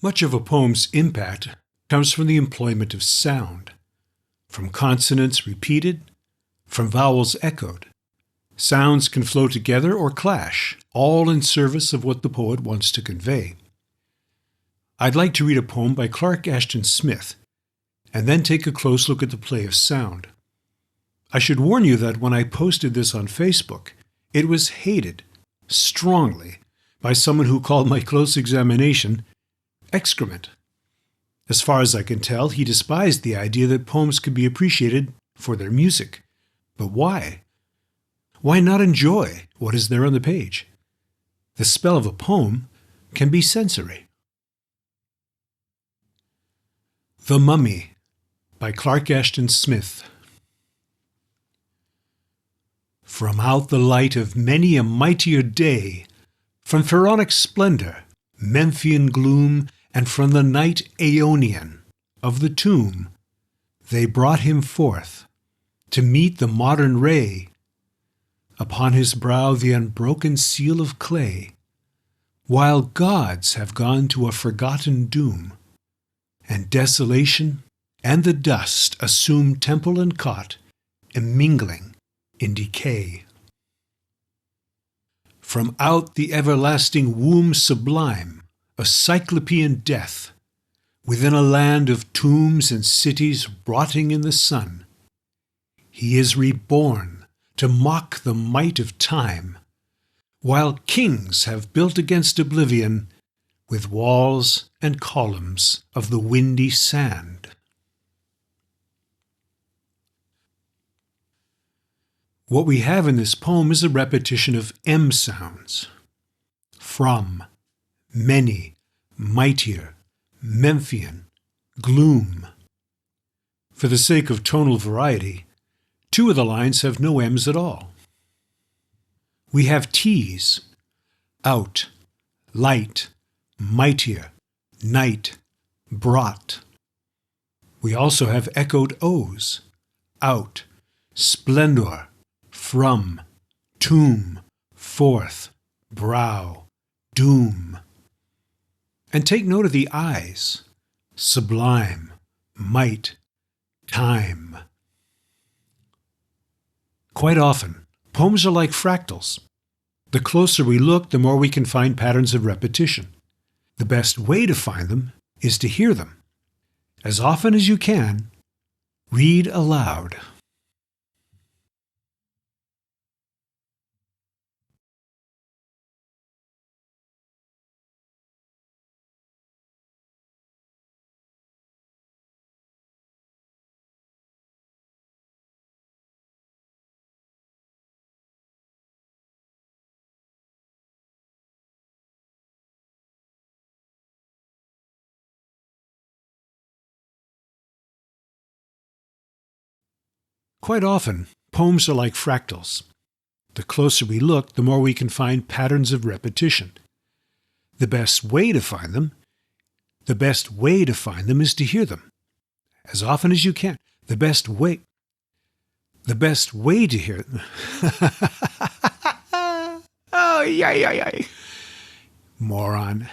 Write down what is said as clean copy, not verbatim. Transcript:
Much of a poem's impact comes from the employment of sound, from consonants repeated, from vowels echoed. Sounds can flow together or clash, all in service of what the poet wants to convey. I'd like to read a poem by Ashton Smith, and then take a close look at the play of sound. I should warn you that when I posted this on Facebook, it was hated strongly by someone who called my close examination excrement. As far as I can tell, he despised the idea that poems could be appreciated for their music. But why? Why not enjoy what is there on the page? The spell of a poem can be sensory. The Mummy by Ashton Smith. From out the light of many a mightier day, from Pharaonic splendor, Memphian gloom, and from the night Aeonian of the tomb, they brought him forth to meet the modern ray. Upon his brow the unbroken seal of clay, while gods have gone to a forgotten doom, and desolation and the dust assume temple and cot, immingling in decay. From out the everlasting womb sublime, a cyclopean death, within a land of tombs and cities rotting in the sun, he is reborn to mock the might of time, while kings have built against oblivion with walls and columns of the windy sand. What we have in this poem is a repetition of M sounds. From, many, mightier, Memphian, gloom. For the sake of tonal variety, two of the lines have no M's at all. We have T's, out, light, mightier, night, brought. We also have echoed O's, out, splendor, from, tomb, forth, brow, doom. And take note of the I's, sublime, might, time. Quite often, poems are like fractals. The closer we look, the more we can find patterns of repetition. The best way to find them is to hear them. As often as you can, read aloud. Quite often, poems are like fractals. The closer we look, the more we can find patterns of repetition. The best way to find them is to hear them. As often as you can. The best way to hear them. Oh, yay. Moron.